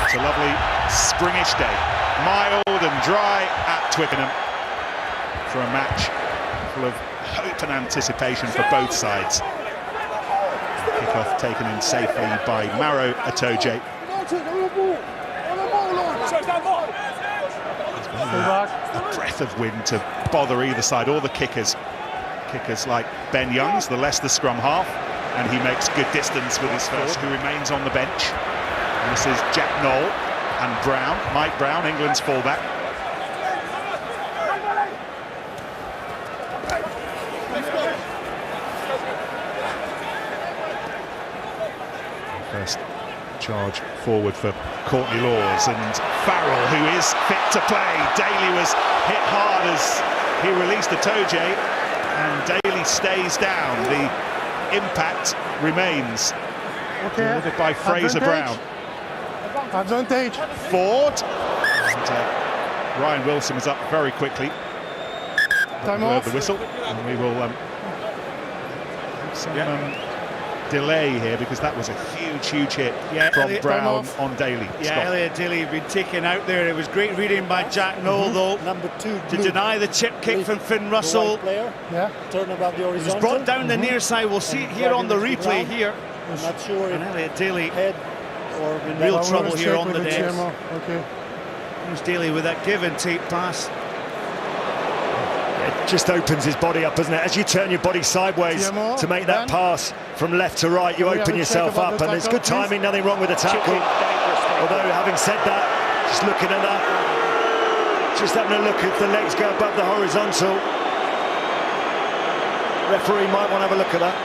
It's a lovely springish day, mild and dry at Twickenham for a match full of hope and anticipation for both sides. Kick-off taken in safely by Maro Itoje. A breath of wind to bother either side, all the kickers. Kickers like Ben Youngs, the Leicester scrum half, and he makes good distance with his first, who remains on the bench. And this is Jack Knoll and Brown, Mike Brown, England's fullback. First charge forward for Courtney Laws, and Farrell, who is fit to play. Daly was hit hard as he released Itoje, and Daly stays down. The impact remains. Delivered by Fraser Brown. Advantage. Ford. And, Ryan Wilson was up very quickly. Time off. The whistle, and we will have some delay here, because that was a huge hit from Elliot, Brown on Daly. Yeah, Scott. Elliot Daly had been taken out there. It was great reading by Jack Knoll, though. Number 2 to deny the chip kick from Finn Russell. Right player. Yeah. Turn about the horizontal. He was brought down the near side. We'll see it here on the replay here. I'm not sure And if Elliot Daly head or in real trouble here on the deck. Okay. Here's Daly with that give and take pass. It just opens his body up, doesn't it? As you turn your body sideways to make that pass from left to right, you open yourself up, and it's good timing, nothing wrong with the tackle. Although, having said that, just looking at that, just having a look if the legs go above the horizontal, referee might want to have a look at that.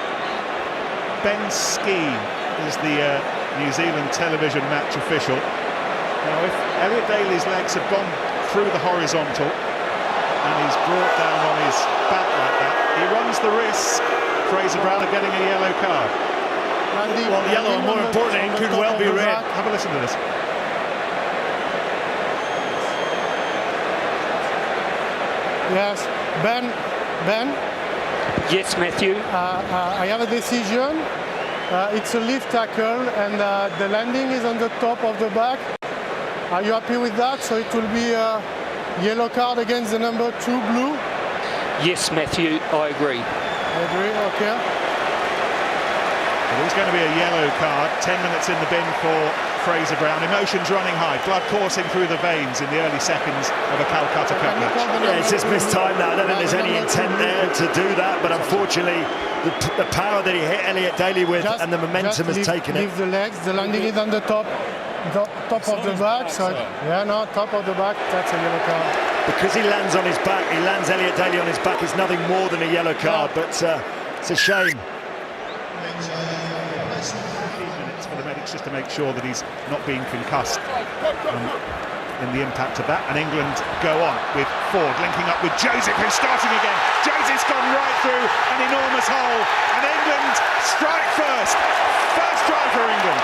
Ben Skeen is the New Zealand television match official. Now, if Elliot Daly's legs have gone through the horizontal and he's brought down on his back like that, he runs the risk, Fraser Brown, of getting a yellow card. Well, yellow, and more importantly, it could well be red. Have a listen to this. Yes. Ben. Yes, Matthew. I have a decision. It's a lift tackle, and the landing is on the top of the back. Are you happy with that? So it will be a yellow card against the number 2 blue? Yes, Matthew, I agree. I agree, okay. Well, there's going to be a yellow card, 10 minutes in the bin for Fraser Brown. Emotions running high, blood coursing through the veins in the early seconds of a Calcutta Cup match. Yeah, it's just mistimed now. I don't think there's any intent there to do that, but unfortunately, the power that he hit Elliot Daly with and the momentum has taken it. Leave the legs, the landing is on the top of the back. So, top of the back, that's a yellow card. Because he lands on his back, he lands Elliot Daly on his back, it's nothing more than a yellow card, but it's a shame. Minutes for the medics just to make sure that he's not being concussed in the impact of that. And England go on with Ford linking up with Joseph, who's starting again. Joseph's gone right through an enormous hole, and England strike first. First try for England.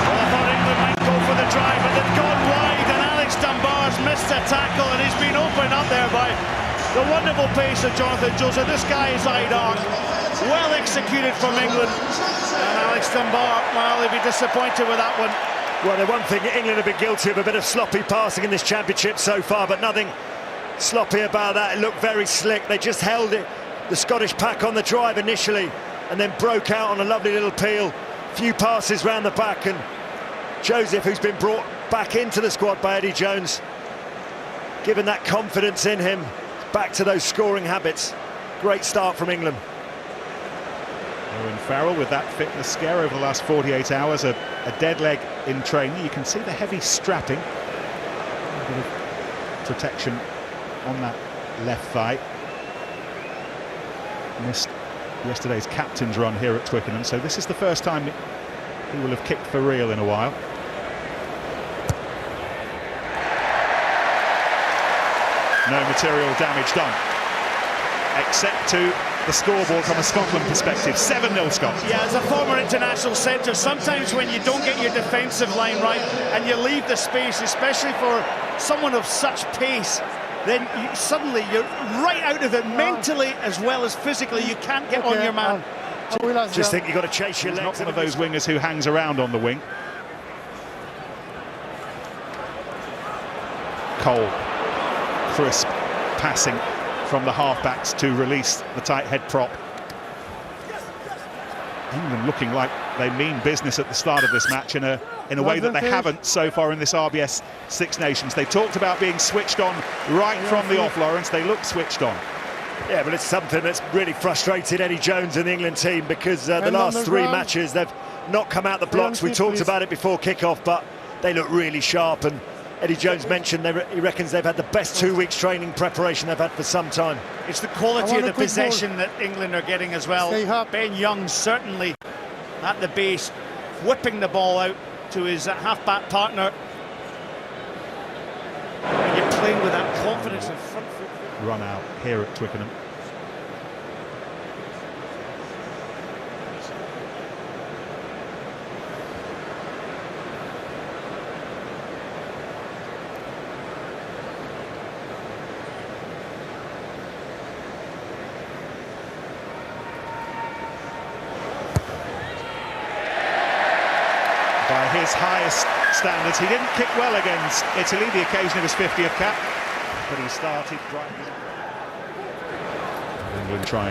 Well, I thought England might go for the drive, but they've gone wide, and Alex Dunbar's missed a tackle, and he's been opened up there by the wonderful pace of Jonathan Joseph. This guy is eyed on. Well executed from England. And Alex Dunbar, well, he'll be disappointed with that one. Well, the one thing, England have been guilty of a bit of sloppy passing in this championship so far, but nothing sloppy about that. It looked very slick. They just held it, the Scottish pack, on the drive initially, and then broke out on a lovely little peel. Few passes round the back, and Joseph, who's been brought back into the squad by Eddie Jones, given that confidence in him, back to those scoring habits. Great start from England. Owen Farrell with that fitness scare over the last 48 hours, a dead leg in training. You can see the heavy strapping, a bit of protection on that left thigh. Missed yesterday's captain's run here at Twickenham, so this is the first time he will have kicked for real in a while. No material damage done, except to the scoreboard from a Scotland perspective. 7-0 Scott. Yeah, as a former international centre, sometimes when you don't get your defensive line right and you leave the space, especially for someone of such pace, then suddenly you're right out of it, mentally as well as physically. You can't get on your man. Just think you've got to chase your He's legs. not one of those wingers who hangs around on the wing. Cole, crisp passing from the half-backs to release the tight head prop. England looking like they mean business at the start of this match in a way that they haven't so far in this RBS Six Nations. They talked about being switched on right from the off, Lawrence. They look switched on. Yeah, but it's something that's really frustrated Eddie Jones and the England team, because the last three matches they've not come out the blocks. We talked about it before kick-off, but they look really sharp, and Eddie Jones mentioned he reckons they've had the best 2 weeks training preparation they've had for some time. It's the quality of the possession that England are getting as well. Ben Young certainly at the base, whipping the ball out to his half-back partner. And you're playing with that confidence in front foot. Run out here at Twickenham. By his highest standards, he didn't kick well against Italy, the occasion of his 50th cap, but he started brightly. England try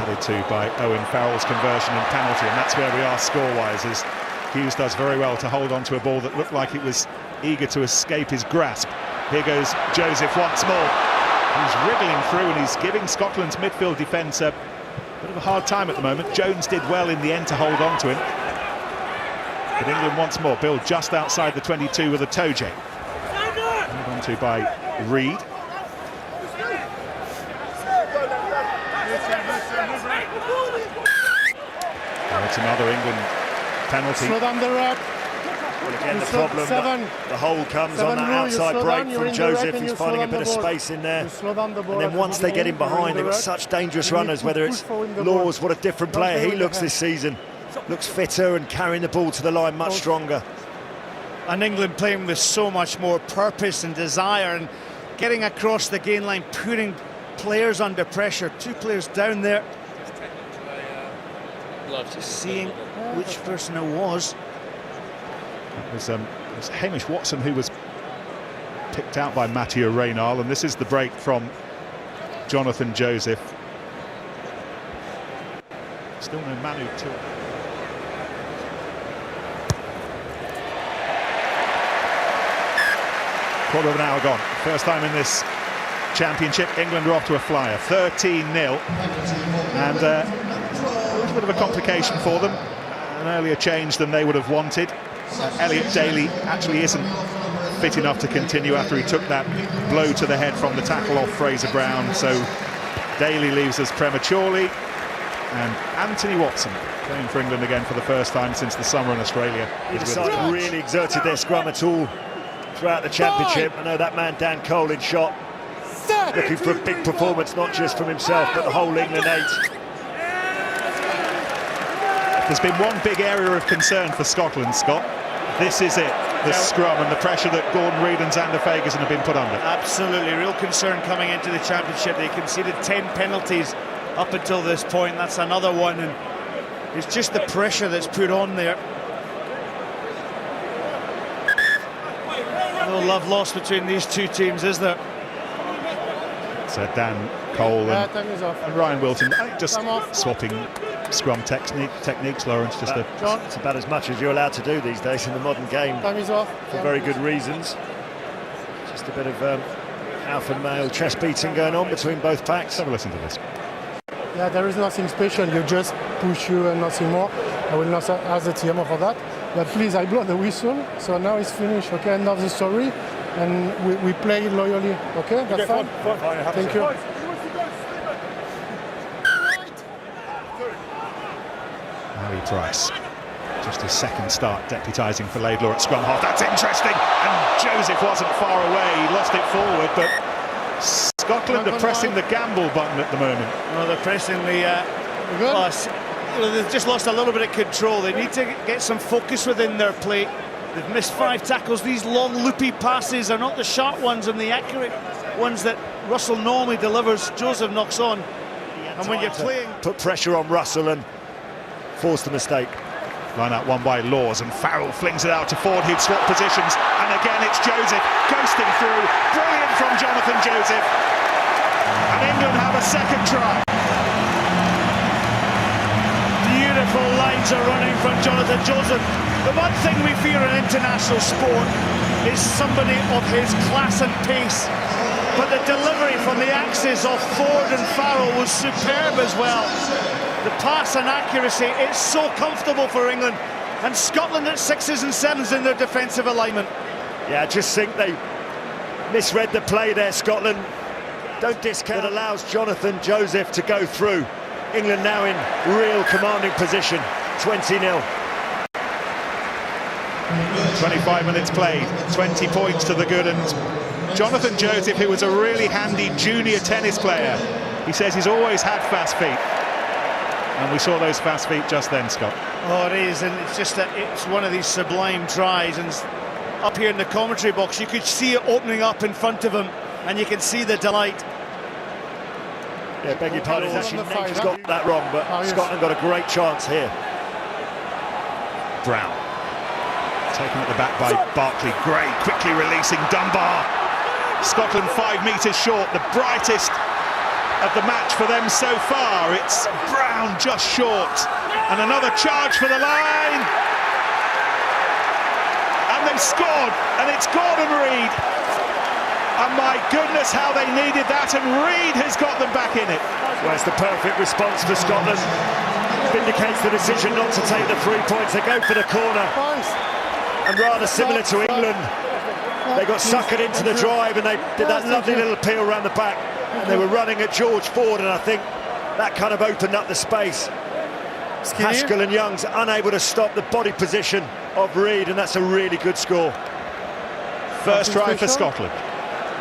added to by Owen Farrell's conversion and penalty, and that's where we are score-wise, as Hughes does very well to hold on to a ball that looked like it was eager to escape his grasp. Here goes Joseph once more. He's wriggling through and he's giving Scotland's midfield defence a bit of a hard time at the moment. Jones did well in the end to hold on to him. But England once more, Bill just outside the 22 with a toe jig. Held on to by Reid. And it's another England penalty. Slow down the ruck. Well, again, the problem, the hole comes on that outside break from Joseph. He's finding a bit of space in there. And then once they get him behind, they've got such dangerous runners, whether it's Laws, what a different player he looks this season. Looks fitter and carrying the ball to the line much stronger. And England playing with so much more purpose and desire and getting across the gain line, putting players under pressure. Two players down there. Just seeing which person it was. It was Hamish Watson who was picked out by Mathieu Reynal, and this is the break from Jonathan Joseph. Still no Manu Toure. Quarter of an hour gone. First time in this championship, England are off to a flyer, 13-0, and a little bit of a complication for them. An earlier change than they would have wanted. Elliot Daly actually isn't fit enough to continue after he took that blow to the head from the tackle off Fraser Brown, so Daly leaves us prematurely, and Anthony Watson playing for England again for the first time since the summer in Australia. Neither side really exerted their scrum at all throughout the championship. I know that man Dan Cole in shot, looking for a big performance, not just from himself but the whole England 8. There's been one big area of concern for Scotland, Scott. This is it, the scrum and the pressure that Gordon Reid and Xander Fagerson have been put under. Absolutely, real concern coming into the championship. They conceded 10 penalties up until this point. That's another one, and it's just the pressure that's put on there. No love lost between these two teams, is there? It's Dan Cole and Ryan Wilton. I think just swapping scrum techniques, Lawrence. Just it's about as much as you're allowed to do these days in the modern game, for very good reasons. Just a bit of alpha male chest beating going on between both packs. Have a listen to this. Yeah, there is nothing special. You just push you and nothing more. I will not ask the TMO for that. But please, I blow the whistle. So now it's finished. Okay, end of the story, and we play loyally. Okay, that's fine. Thank you. Harry Price, just his second start deputising for Laidlaw at scrum half. That's interesting, and Joseph wasn't far away. He lost it forward, but Scotland are pressing the gamble button at the moment. Well, they're pressing the plus. You know, they've just lost a little bit of control. They need to get some focus within their play. They've missed 5 tackles. These long loopy passes are not the sharp ones and the accurate ones that Russell normally delivers. Joseph knocks on, and when you're playing, put pressure on Russell, and forced a mistake. Line out one by Laws, and Farrell flings it out to Ford, who'd swap positions, and again it's Joseph ghosting through. Brilliant from Jonathan Joseph, and England have a second try. Beautiful lines are running from Jonathan Joseph. The one thing we fear in international sport is somebody of his class and pace, but the delivery from the axes of Ford and Farrell was superb as well. The pass and accuracy, it's so comfortable for England, and Scotland at 6s and 7s in their defensive alignment. Yeah, I just think they misread the play there, Scotland. Don't discount. It allows Jonathan Joseph to go through. England now in real commanding position, 20-0. 25 minutes played, 20 points to the good, and Jonathan Joseph, who was a really handy junior tennis player, he says he's always had fast feet. And we saw those fast feet just then, Scott. Oh, it is, and it's just it's one of these sublime tries, and up here in the commentary box you could see it opening up in front of him, and you can see the delight. Yeah, beg your pardon, actually Nature's got that wrong, but Scotland got a great chance here. Brown taken at the back by Barkley. Gray quickly releasing Dunbar. Scotland 5 metres short, the brightest of the match for them so far. It's Brown just short, and another charge for the line, and they've scored, and it's Gordon Reid, and my goodness how they needed that, and Reid has got them back in it. Well, it's the perfect response for Scotland. Vindicates the decision not to take the 3 points. They go for the corner, and rather similar to England, they got suckered into the drive, and they did that lovely little peel around the back. And they were running at George Ford, and I think that kind of opened up the space. Haskell and Young's unable to stop the body position of Reid, and that's a really good score. First try for Scotland.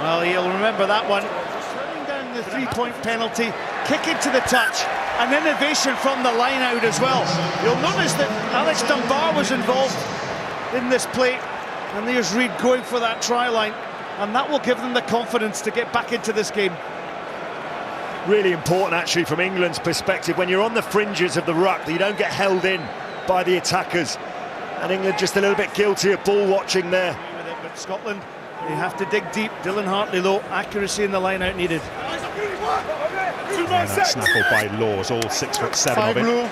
Well, you'll remember that one. Turning down the 3-point penalty, kick into the touch, and innovation from the line out as well. You'll notice that Alex Dunbar was involved in this play, and there's Reid going for that try line, and that will give them the confidence to get back into this game. Really important, actually, from England's perspective, when you're on the fringes of the ruck, that you don't get held in by the attackers. And England just a little bit guilty of ball watching there. But Scotland, they have to dig deep. Dylan Hartley, though, accuracy in the line out needed. And that snaffled by Laws, all 6'7" of it. Blue.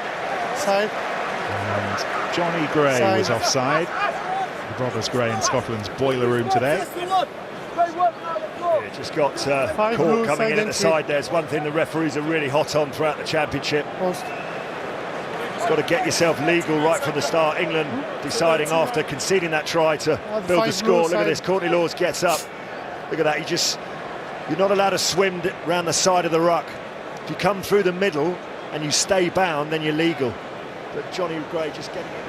Side. And Johnny Gray was offside. The brothers Gray in Scotland's boiler room today. Yeah, just got caught coming in at the side. There's one thing the referees are really hot on throughout the championship. You've got to get yourself legal right from the start. England deciding after conceding that try to build the score. Look at this, Courtney Laws gets up. Look at that, you're not allowed to swim around the side of the ruck. If you come through the middle and you stay bound, then you're legal. But Johnny Gray just getting it.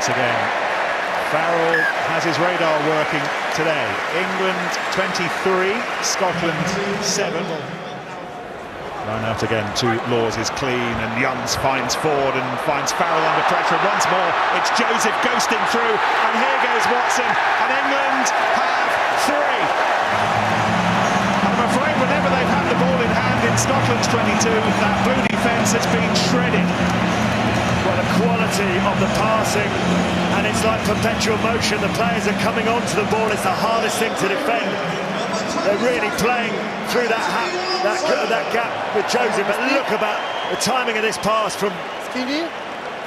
Once again, Farrell has his radar working today. England 23, Scotland 7. Line out again to Laws is clean, and Youngs finds Ford and finds Farrell under pressure once more. It's Joseph ghosting through, and here goes Watson, and England have 3. I'm afraid whenever they've had the ball in hand in Scotland's 22, that blue defence has been shredded. Well, the quality of the passing, and it's like perpetual motion. The players are coming onto the ball. It's the hardest thing to defend. They're really playing through that gap with Joseph. But look about the timing of this pass from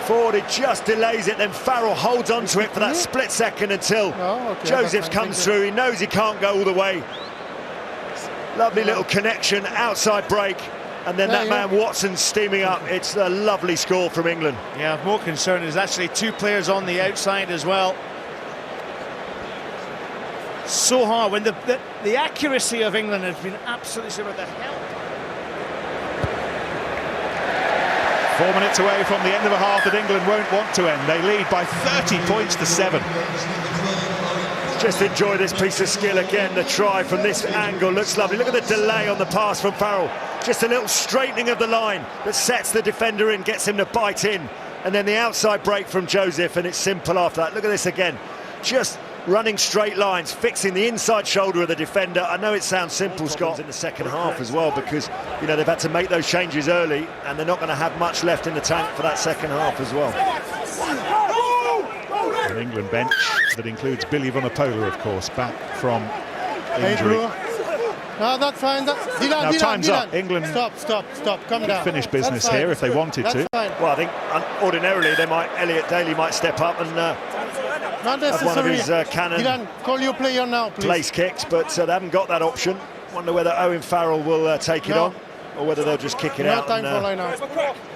Ford. It just delays it. Then Farrell holds onto it for that split second until Joseph comes through. He knows he can't go all the way. Lovely little connection, outside break. And then that man Watson steaming up. It's a lovely score from England. Yeah, more concern is actually 2 players on the outside as well. So hard when the accuracy of England has been absolutely super. The help. 4 minutes away from the end of a half that England won't want to end. They lead by 30 points to 7. Just enjoy this piece of skill again. The try from this angle looks lovely. Look at the delay on the pass from Farrell. Just a little straightening of the line that sets the defender in, gets him to bite in. And then the outside break from Joseph, and it's simple after that. Look at this again. Just running straight lines, fixing the inside shoulder of the defender. I know it sounds simple, Scott, in the second half as well, because you know they've had to make those changes early, and they're not going to have much left in the tank for that second half as well. An England bench that includes Billy Vunipola, of course, back from injury. No, that's fine. Dylan, Now time's Dylan. up. England Stop. Calm down. finish business That's here fine. if they wanted to. Fine. Well, I think ordinarily Elliot Daly might step up and Not have necessary. one of his cannon Dylan, call your player now, please. place kicks, but they haven't got that option. Wonder whether Owen Farrell will take it on, or whether they'll just kick it No out time and for line out.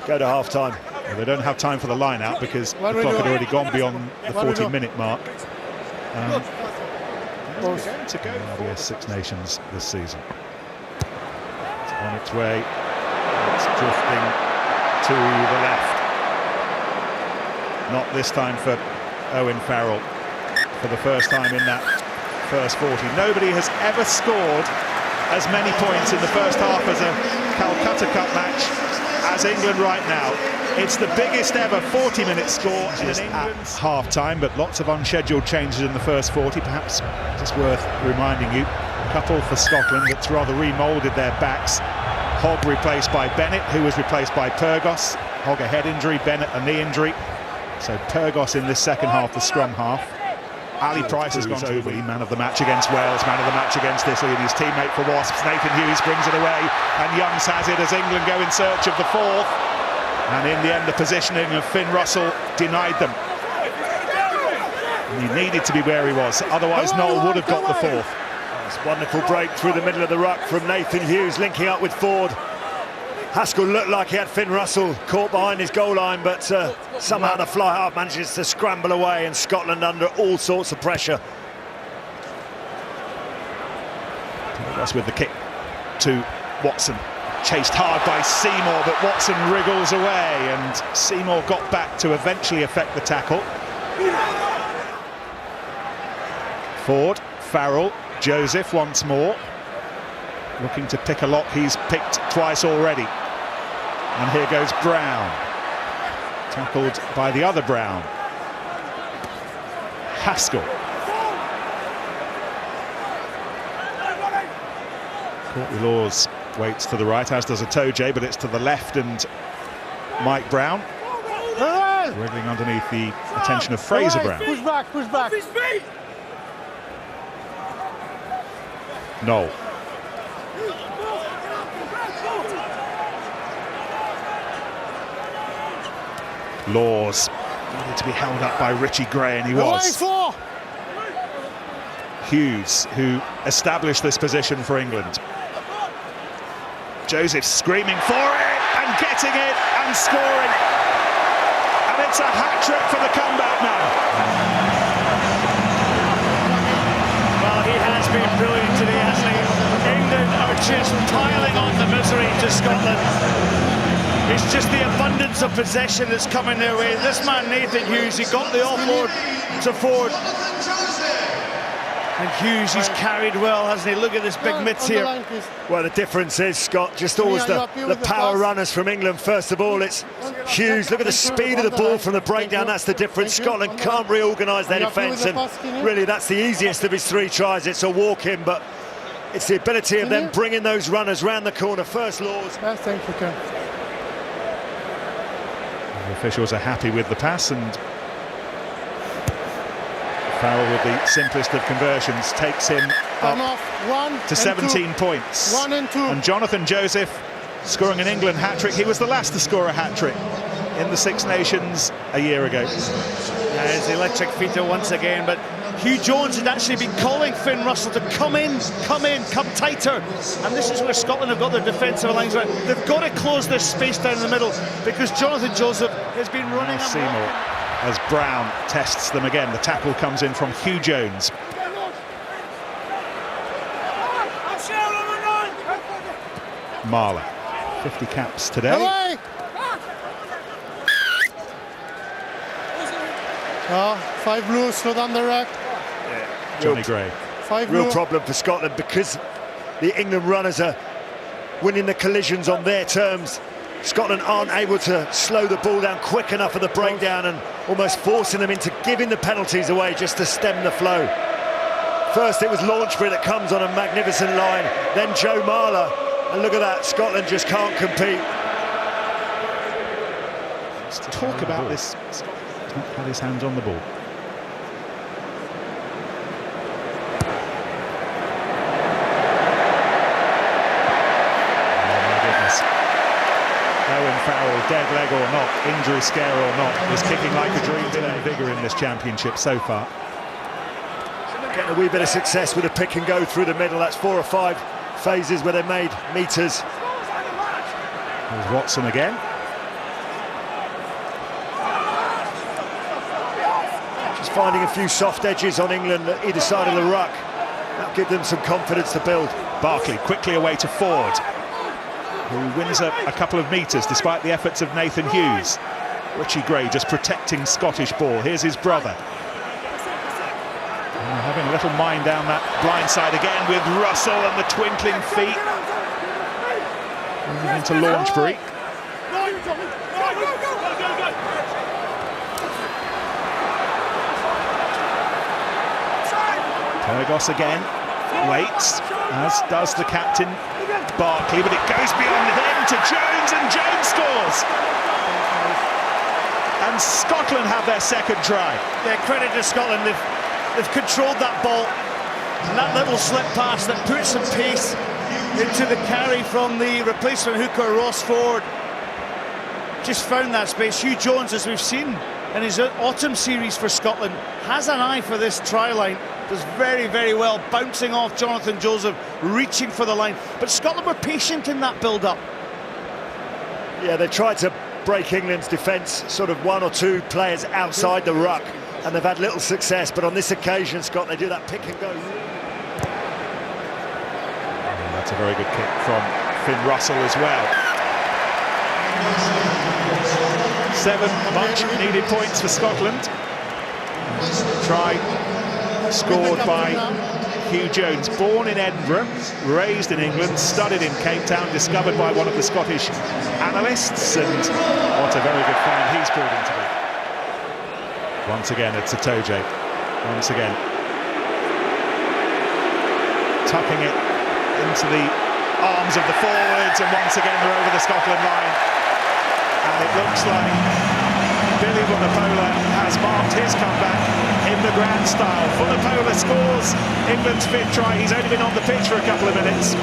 go to half-time. Well, they don't have time for the line out because What the we clock do? had already gone beyond the What we do? 40-minute mark. It's going to go for the Six Nations this season. It's on its way. It's drifting to the left. Not this time for Owen Farrell. For the first time in that first 40. Nobody has ever scored as many points in the first half as a Calcutta Cup match as England right now. It's the biggest ever 40-minute score just at half-time, but lots of unscheduled changes in the first 40. Perhaps just worth reminding you, a couple for Scotland that's rather remoulded their backs. Hogg replaced by Bennett, who was replaced by Pyrgos. Hogg a head injury, Bennett a knee injury. So Pyrgos in this second half, the scrum half. Ali Price has gone over, man of the match against Wales, man of the match against Italy, and his teammate for Wasps, Nathan Hughes, brings it away, and Youngs has it as England go in search of the fourth. And in the end, the positioning of Finn Russell denied them. And he needed to be where he was, otherwise Noel would have got the fourth. It's a wonderful break through the middle of the ruck from Nathan Hughes, linking up with Ford. Haskell looked like he had Finn Russell caught behind his goal line, but somehow the fly half manages to scramble away, and Scotland under all sorts of pressure. That's with the kick to Watson. Chased hard by Seymour, but Watson wriggles away, and Seymour got back to eventually effect the tackle. Ford, Farrell, Joseph once more. Looking to pick a lock he's picked twice already. And here goes Brown. Tackled by the other Brown. Haskell. Courtney Laws waits to the right, as does Itoje, but it's to the left, and Mike Brown wriggling underneath the attention of Fraser Brown. Push back. Noel. Laws needed to be held up by Richie Gray, and he was. Hughes, who established this position for England. Joseph screaming for it and getting it and scoring, and it's a hat-trick for the comeback man. Well, he has been brilliant today, hasn't he? England are just piling on the misery to Scotland. It's just the abundance of possession that's coming their way. This man, Nathan Hughes, he got the offload to Ford. And Hughes, he's carried well, hasn't he? Look at this big mitts here. Well, the difference is, Scott, just always the power runners from England. First of all, it's Hughes. Look at the speed of the ball from the breakdown. That's the difference. Scotland can't reorganise their defence, and really that's the easiest of his three tries. It's a walk-in, but it's the ability of them bringing those runners round the corner. First, Laws. Thank you, Ken. The officials are happy with the pass, and Farrell, with the simplest of conversions, takes him up to 17 points. 1 and 2. And Jonathan Joseph scoring an England hat-trick. He was the last to score a hat-trick in the Six Nations a year ago. Yeah, it's electric feature once again, but Hugh Jones had actually been calling Finn Russell to come tighter. And this is where Scotland have got their defensive lines right. They've got to close this space down in the middle, because Jonathan Joseph has been running. Seymour, as Brown tests them again. The tackle comes in from Hugh Jones. Marler, 50 caps today. 5 blue, slow down the rack. Johnny Gray. 5 blue. Real problem for Scotland, because the England runners are winning the collisions on their terms. Scotland aren't able to slow the ball down quick enough for the breakdown, and almost forcing them into giving the penalties away just to stem the flow. First it was Launchbury that comes on a magnificent line, then Joe Marler, and look at that, Scotland just can't compete. Talk about this. He's not had his hands on the ball. Owen Farrell, dead leg or not, injury scare or not, is kicking like a dream today. Bigger in this championship so far. Getting a wee bit of success with a pick and go through the middle. That's 4 or 5 phases where they made meters. There's Watson again. Just finding a few soft edges on England at either side of the ruck. That'll give them some confidence to build. Barkley quickly away to Ford, who wins a couple of metres despite the efforts of Nathan Hughes. Richie Gray just protecting Scottish ball. Here's his brother. Having a little mind down that blind side again with Russell and the twinkling feet. Moving into Launchbury. Tergos again, waits, as does the captain Barkley, but it goes beyond him to Jones, and Jones scores! And Scotland have their second try. Yeah, credit to Scotland, they've controlled that ball, and that little slip pass that puts some pace into the carry from the replacement hooker Ross Ford. Just found that space. Hugh Jones, as we've seen in his autumn series for Scotland, has an eye for this try line. Does very, very well, bouncing off Jonathan Joseph, reaching for the line. But Scotland were patient in that build-up. Yeah, they tried to break England's defence, sort of 1 or 2 players outside the ruck, and they've had little success. But on this occasion, Scott, they do that pick and go. That's a very good kick from Finn Russell as well. 7 much-needed points for Scotland. Try scored by Hugh Jones, born in Edinburgh, raised in England, studied in Cape Town, discovered by one of the Scottish analysts, and what a very good fan he's proved to be. Once again, it's Itoje. Once again, tucking it into the arms of the forwards, and once again they're over the Scotland line. And it looks like Billy Vunipola has marked his comeback in the grand style. Vunipola scores England's 5th try. He's only been on the pitch for a couple of minutes,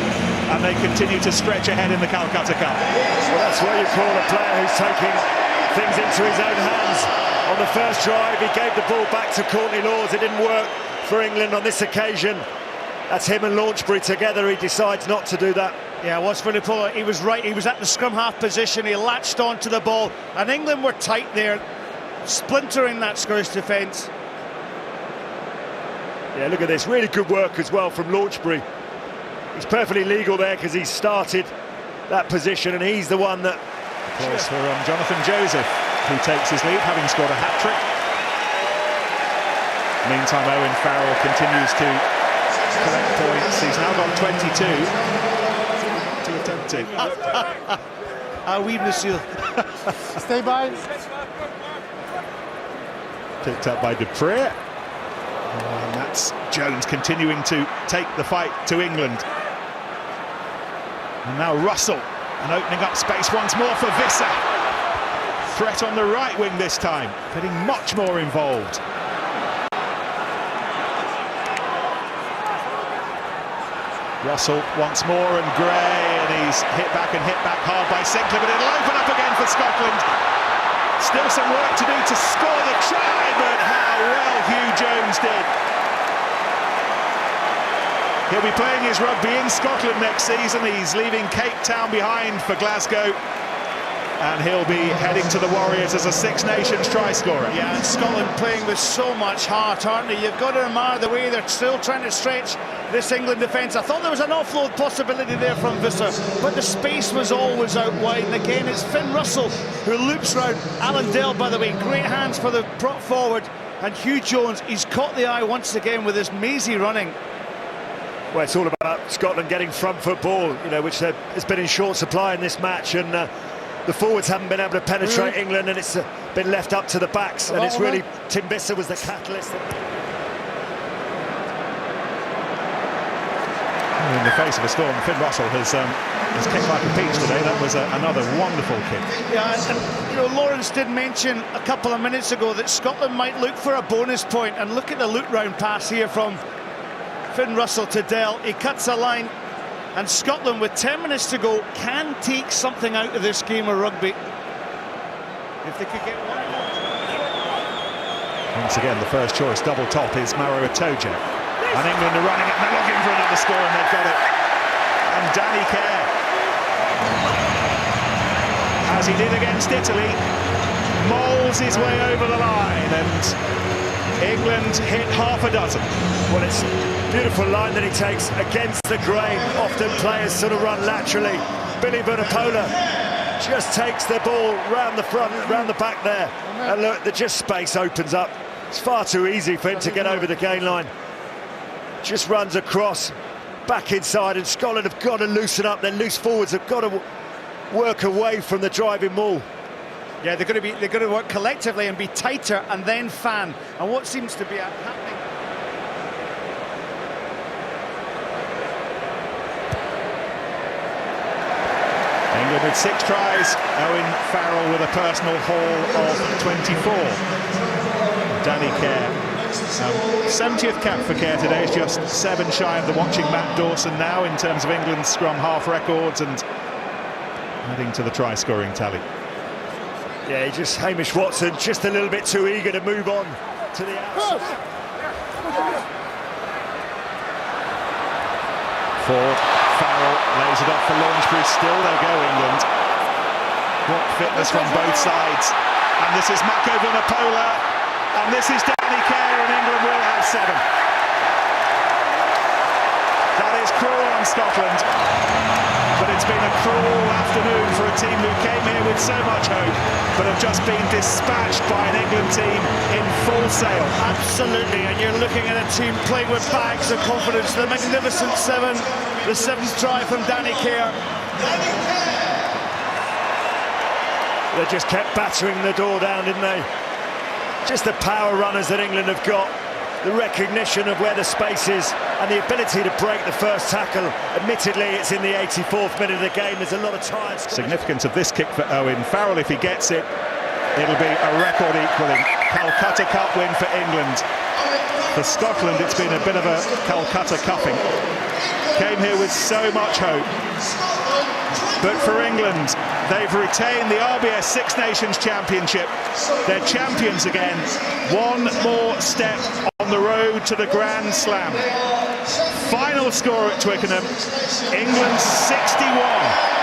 and they continue to stretch ahead in the Calcutta Cup. Well, that's what you call a player who's taking things into his own hands. On the first drive, he gave the ball back to Courtney Lawes. It didn't work for England on this occasion. That's him and Launchbury together. He decides not to do that. Yeah, was Vunipola. He was right. He was at the scrum half position. He latched onto the ball, and England were tight there, splintering that Scottish defence. Yeah, look at this. Really good work as well from Launchbury. He's perfectly legal there because he started that position, and he's the one that... Applause for Jonathan Joseph, who takes his lead, having scored a hat-trick. Meantime, Owen Farrell continues to collect points. He's now got 22. To attempt it. Ah oui, monsieur. Stay by. Picked up by Dupree. And that's Jones continuing to take the fight to England. And now Russell, and opening up space once more for Visser. Threat on the right wing this time, getting much more involved. Russell once more, and Gray, and he's hit back hard by Sinclair, but it'll open up again for Scotland. Still some work to do to score the try, but how well Hugh Jones did. He'll be playing his rugby in Scotland next season. He's leaving Cape Town behind for Glasgow, and he'll be heading to the Warriors as a Six Nations try scorer. Yeah, and Scotland playing with so much heart, aren't they? You've got to admire the way they're still trying to stretch this England defence. I thought there was an offload possibility there from Visser, but the space was always out wide. And again, it's Finn Russell who loops round. Alan Dell, by the way, great hands for the prop forward. And Hugh Jones, he's caught the eye once again with his mazy running. Well, it's all about Scotland getting front foot ball, you know, which has been in short supply in this match, and the forwards haven't been able to penetrate England, and it's been left up to the backs, and it's really Tim Bisser was the catalyst. In the face of a storm, Finn Russell has kicked like a peach today. That was another wonderful kick. Yeah, and you know, Lawrence did mention a couple of minutes ago that Scotland might look for a bonus point, and look at the loop round pass here from Finn Russell to Dell. He cuts a line, and Scotland, with 10 minutes to go, can take something out of this game of rugby if they could get one. Once again, the first choice double top is Maro Itoje, and England are running it, and they're looking for another score, and they've got it. And Danny Kerr, as he did against Italy, mauls his way over the line, and England hit half a dozen. Well, it's a beautiful line that he takes against the grain. Often players sort of run laterally. Billy Vunipola just takes the ball round the front, round the back there, and look, just space opens up. It's far too easy for him to get over the gain line. Just runs across, back inside, and Scotland have got to loosen up. Their loose forwards have got to work away from the driving maul. Yeah, they're going to work collectively and be tighter and then fan. And what seems to be happening. England with 6 tries, Owen Farrell with a personal haul of 24. Danny Kerr, 70th cap for Kerr today, is just 7 shy of the watching Matt Dawson now in terms of England's scrum half records, and adding to the try scoring tally. Yeah, Hamish Watson just a little bit too eager to move on to the outside. Ford, Farrell lays it up for Launchbury. Still they go, England. What fitness from both sides. And this is Mako Vunipola, and this is Danny Kerr, and England will have 7. That is cruel on Scotland, but it's been a cruel afternoon for a team who came here with so much hope, but have just been dispatched by an England team in full sail. Absolutely, and you're looking at a team playing with bags of confidence. The magnificent 7, the 7th try from Danny Kerr. They just kept battering the door down, didn't they? Just the power runners that England have got, the recognition of where the space is, and the ability to break the first tackle. Admittedly, it's in the 84th minute of the game. There's a lot of tired. Significance of this kick for Owen Farrell. If he gets it, it'll be a record-equalling Calcutta Cup win for England. For Scotland, it's been a bit of a Calcutta cupping. Came here with so much hope. But for England, they've retained the RBS Six Nations Championship. They're champions again. One more step on the road to the Grand Slam. Final score at Twickenham, England 61.